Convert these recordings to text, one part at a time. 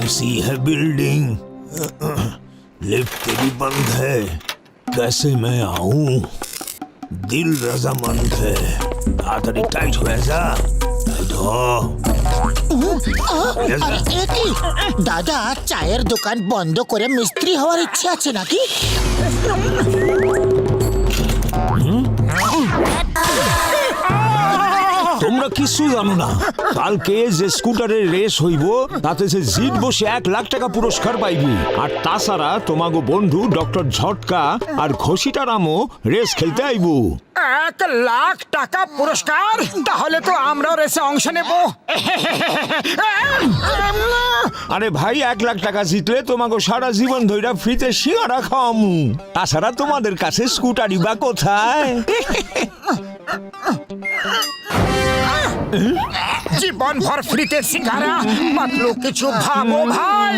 कैसी है building? Lift भी बंद है, कैसे मैं आऊं? दिल रजामंद है, ताड़ाताड़ी टाइट হয়ে যা, টাইট হ। দাদা চায়ের দোকান বন্ধ করে মিস্ত্রি হওয়ার ইচ্ছে আছে নাকি? তোমরা কিছু জানো না, কালকে যে স্কুটারের রেস হইব তাতে যে জিতবো সে 1 লাখ টাকা পুরস্কার পাইবি। আর তাছাড়া তোমাগো বন্ধু ডক্টর ঝটকা আর ঘষিটারামও রেস খেলতে আইব। 1 লাখ টাকা পুরস্কার? তাহলে তো আমরাও রেসে অংশ নেব। আরে ভাই, 1 লাখ টাকা জিতলে তোমাগো সারা জীবন ধইরা ফ্রিতে সিঙ্গারা খাওয়ামু। তাছাড়া তোমাদের কাছে স্কুটারই বা কোথায়? জীবন ভর ফ্রিতে সিঙ্গারা, পাতলু কিছু ভাবো ভাই।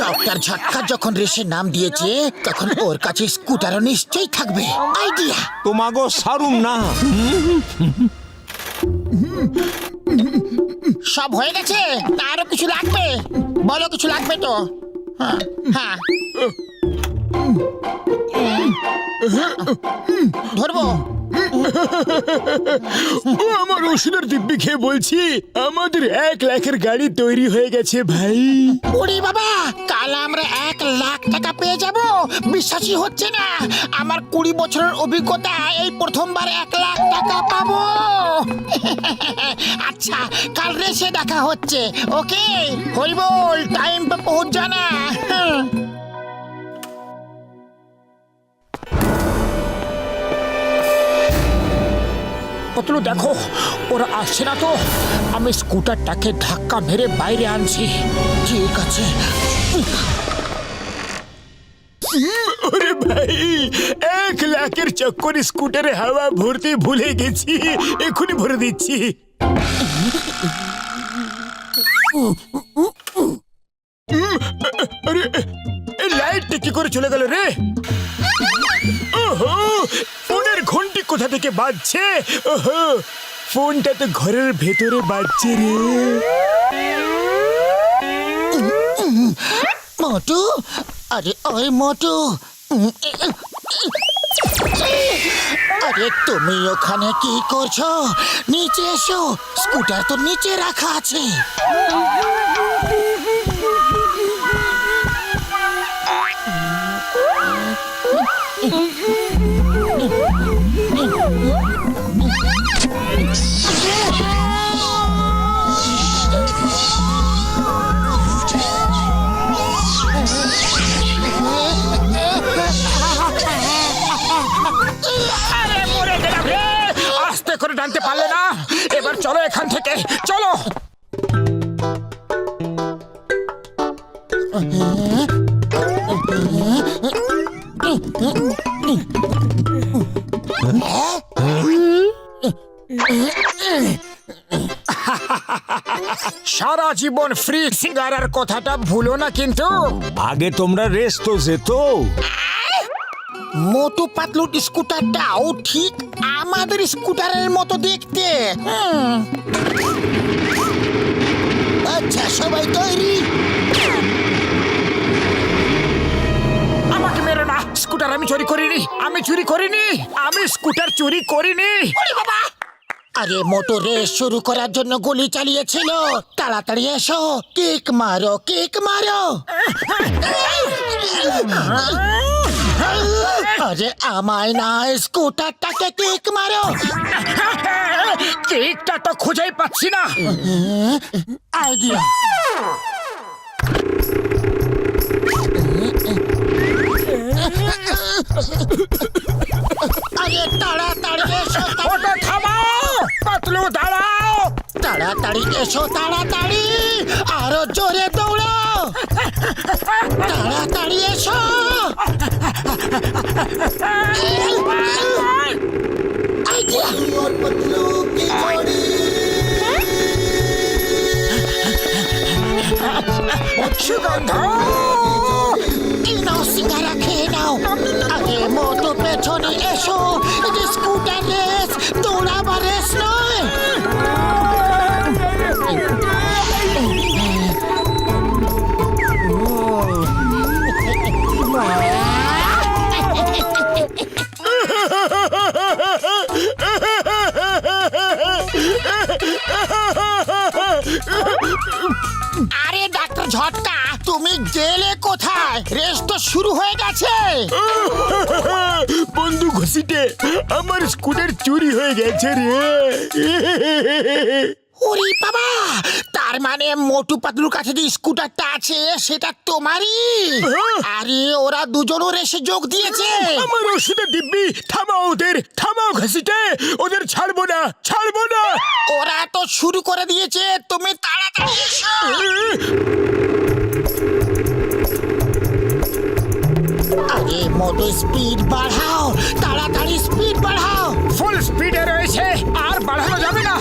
ডক্টর ঝটকা যখন রেসে নাম দিয়েছে তখন ওর কাছে স্কুটারও নিশ্চয়ই থাকবে। আইডিয়া। তোমাগো সারুম না। সব হয়ে গেছে, আরো কিছু লাগবে? বলো কিছু লাগবে তো? হ্যাঁ ধরবো। ও আমার ওষুধের দিব্যি খেয়ে বলছি আমাদের 1 লাখের গাড়ি তৈরি হয়ে গেছে ভাই। ওরে বাবা, কাল আমরা 1 লাখ টাকা পেয়ে যাব? বিশ্বাসই হচ্ছে না। আমার 20 বছরের অভিজ্ঞতা, এই প্রথমবার 1 লাখ টাকা পাবো। আচ্ছা, কাল রেসে দেখা হচ্ছে। ওকে হরিবল, টাইম पे पहुंच जाना। পাতলু দেখো, ওরা আসছে না তো? আমি স্কুটারটাকে ধাক্কা মেরে বাইরে আনছি। ঠিক আছে। ওরে ভাই, 1 লাখের চক্কর স্কুটারে হাওয়া ভরতে ভুলে গেছি, এখনই ভরে দিচ্ছি। আরে লাইটটা কি করে চলে গেল রে? ওহো, ফোনের ঘন্টি কোথা থেকে বাজছে? ওহো, ফোনটা তো ঘরের ভেতরে বাজছে রে। মোটু, আরে ওই মোটু, আরে তুমি ওখানে কি করছো? নিচে এসো, স্কুটার তো নিচে রাখা আছে। আস্তে করে টানতে পারলে না? এবার চলো এখান থেকে, চলো। সারা জীবন ফ্রি সিঙ্গারার কথাটা ভুলো না কিন্তু। আগে তোমরা রেস তো যেত। মোটু পাতলুর স্কুটারটাও ঠিক আমাদের স্কুটারের মতো দেখতে। আচ্ছা, সবাই তৈরি? আমাকে মেরো না, স্কুটার আমি চুরি করিনি, আমি চুরি করিনি, আমি স্কুটার চুরি করিনি। বাবা, আরে মোটু রেস শুরু করার জন্য গুলি চালিয়েছিল। তাড়াতাড়ি এসো, কিক মারো, কিক মারো। আরে আমায় না, স্কুটারটাকে কিক মারো। কেকটা তো খুঁজেই পাচ্ছি না। আইডিয়া। আরে তাড়াতাড়ি এসো, ওটা থামাও, পাতলু দাঁড়াও। তাড়াতাড়ি এসো, তাড়াতাড়ি, আরো জোরে দৌড়াও, তাড়াতাড়ি এসো। আইডিয়া। সুগন্ধ, এই নাও সিঙ্গারা, খেয়ে নাও। আরে মোটু পেছনে এসো, এটা স্কুটার রেস, দৌড়াবার রেস নয়। ঝটকা, তুমি গেলে কোথায়? রেস তো শুরু হয়ে গেছে। বন্ধু ঘষিটে, আমার স্কুটার চুরি হয়ে গেছে রে। ওরে বাবা, তার মানে মোটু পাতলুর কাছে যে স্কুটারটা আছে সেটা তোমারই? আরে ওরা দুজনও রেসে যোগ দিয়েছে। আমার ওষুধের দিব্যি, থামাও ওদের, থামাও ঘষিটে, ওদের ছাড়বো না, ছাড়বো না। ওরা তো শুরু করে দিয়েছে, তুমি তাড়াতাড়ি এসো। আরে মোটু স্পিড বাড়াও, তাড়াতাড়ি স্পিড বাড়াও। ফুল স্পিডে রয়েছে, আর বাড়ানো যাবে না।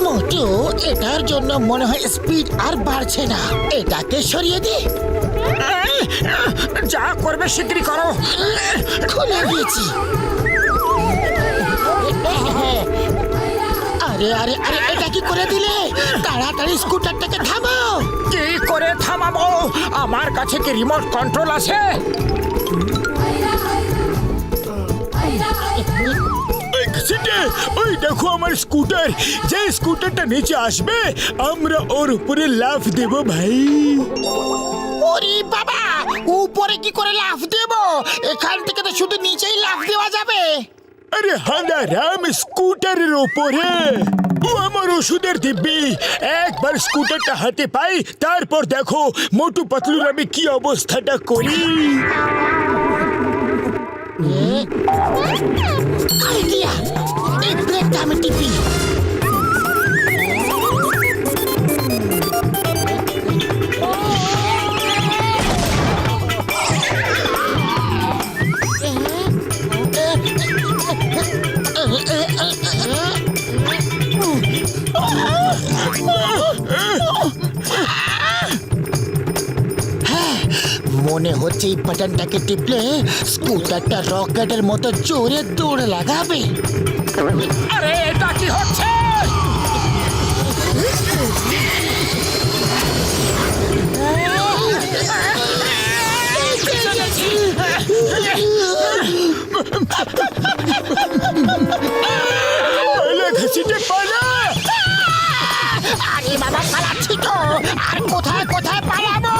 মোটু, এটার জন্য মনে হয় স্পিড আর বাড়ছে না। এটাকে সরিয়ে দি। যা করবে শিগগিরই করো। খুলে দিয়েছি। আরে আরে আরে, এটা কি করে দিলে? তাড়াতাড়ি স্কুটারটাকে থামাও। কি করে থামাবো? আমার কাছে কি রিমোট কন্ট্রোল আছে? ওই ঘসিটে, ওই দেখো আমার স্কুটার। যে স্কুটারটা নিচে আসবে আমরা ওর উপরে লাফ দেব ভাই। ওরে বাবা, উপরে কি করে লাফ দেব? এখান থেকে তো শুধু নিচেই লাফ দেওয়া যাবে। আরে হাঁদা রাম, স্কুটারের ওপরে। ও আমার ওষুধের দিব্যি, একবার স্কুটারটা হাতে পাই, তারপর দেখো মোটু পাতলুর আমি কি অবস্থাটা করি। আইডিয়া, এই ব্রেকটা আমি টিপি। মনে হচ্ছে এই বাটনটাকে টিপলে স্কুটারটা রকেটের মতো জোরে দৌড় লাগাবে। আরে এটা কি হচ্ছে? ঘসিটে পালা। আরে বাবা, পালাচ্ছি তো। আর কোথায় কোথায় পালাবো?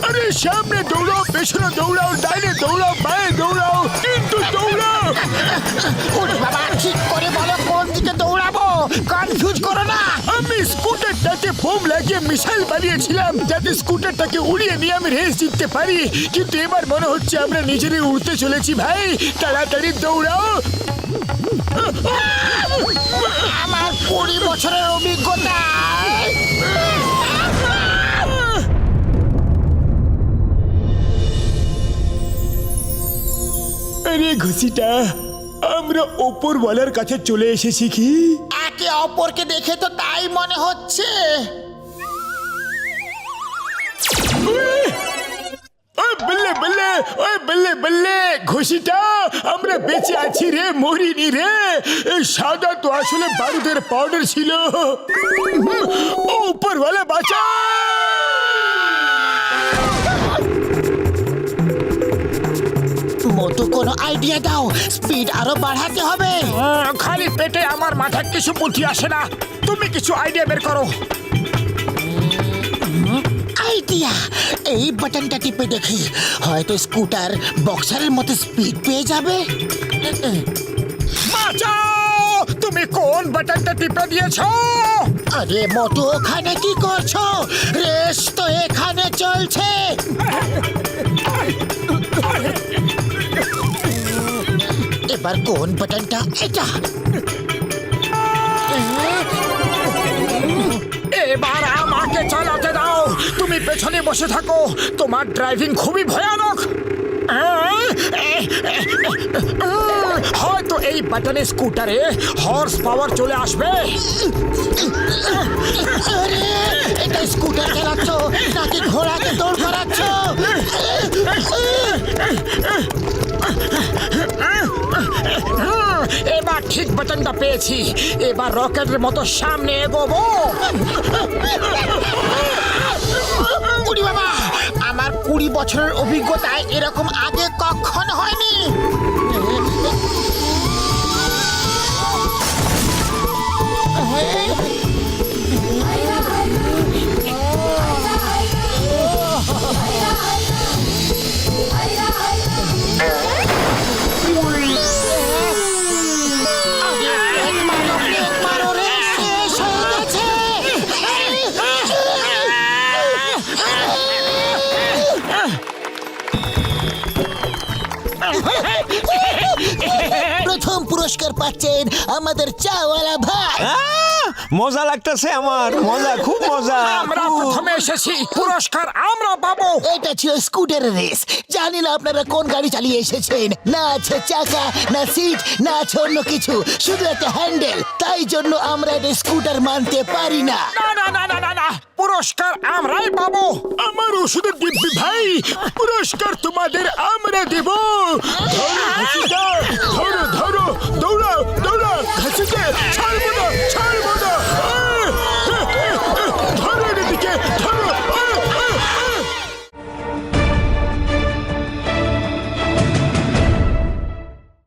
আরে সামনে দৌড়াও, পেছনে দৌড়াও, ডাইনে দৌড়াও, বাঁয়ে দৌড়াও, কিন্তু দৌড়াও। ওরে বাবা, ঠিক করে বলো কোন দিকে দৌড়াবো, কনফিউজ করো না। আমি স্কুটারটাকে বোম লাগিয়ে মিসাইল বানিয়েছিলাম যাতে স্কুটারটাকে উড়িয়ে নিয়ে আমি রেস জিততে পারি, কিন্তু এবার মনে হচ্ছে আমরা নিজেরাই উড়তে চলেছি ভাই। তাড়াতাড়ি দৌড়াও। আমার 20 বছরের অভিজ্ঞতা। আরে ঘসিটা, আমরা ওপরওয়ালার কাছে চলে এসেছি কি? একে অপরকে দেখে তো তাই মনে হচ্ছে। বল্লে বল্লে, ওই বল্লে বল্লে ঘুষিটা, আমরা বেঁচে আছি রে, মরিনি রে। এই সাদা তো আসলে বারুদের পাউডার ছিল। উপরওয়ালা বাঁচা। মোটু, কোনো আইডিয়া দাও, স্পিড আরো বাড়াতে হবে। খালি পেটে আমার মাথায় কিছু বুদ্ধি আসে না, তুমি কিছু আইডিয়া বের করো। আইডিয়া, এই বাটনটা টিপে দেখি, হয়তো স্কুটার বক্সারের মতো স্পিড পেয়ে যাবে। বাঁচাও! তুমি কোন বাটনটা টিপে দিয়েছো? আরে মোটু, ওখানে কি করছো? রেস তো এখানে চলছে। এবার কোন বাটনটা? এটা। এবার আমাকে চালাতে দাও। তুমি পেছনে বসে থাকো, তোমার ড্রাইভিং খুবই ভয়ানক। হয়তো এই বাটনে স্কুটারে হর্স পাওয়ার চলে আসবে। আরে, এটা স্কুটার চালাচ্ছ নাকি ঘোড়াকে দৌড় করাচ্ছ? এবার ঠিক বাটনটা পেয়েছি, এবার রকেটের মতো সামনে এগোবো। উড়ি বাবা, আমার 20 বছরের অভিজ্ঞতায় এরকম আগে কখনো হয়নি। পুরস্কার পাচ্ছেন আমাদের চাওয়ালা ভাই। মজা লাগতেছে আমার, মজা, খুব মজা। আমরা প্রথমে এসেছি, পুরস্কার আমরা পাবো। এটা ছিল স্কুটারের রেস। জানি না আপনারা কোন গাড়ি চালিয়ে এসেছেন। না আছে চাকা, না সিট, না আছে অন্য কিছু, শুধু একটা হ্যান্ডেল। তাই জন্য আমরা এটা স্কুটার মানতে পারি না। না না না না না না, পুরস্কার আমরাই পাবো। আমার ওষুধের দিব্যি ভাই, পুরস্কার তোমাদের আমরা দেব। ধরো ঘুষিটা।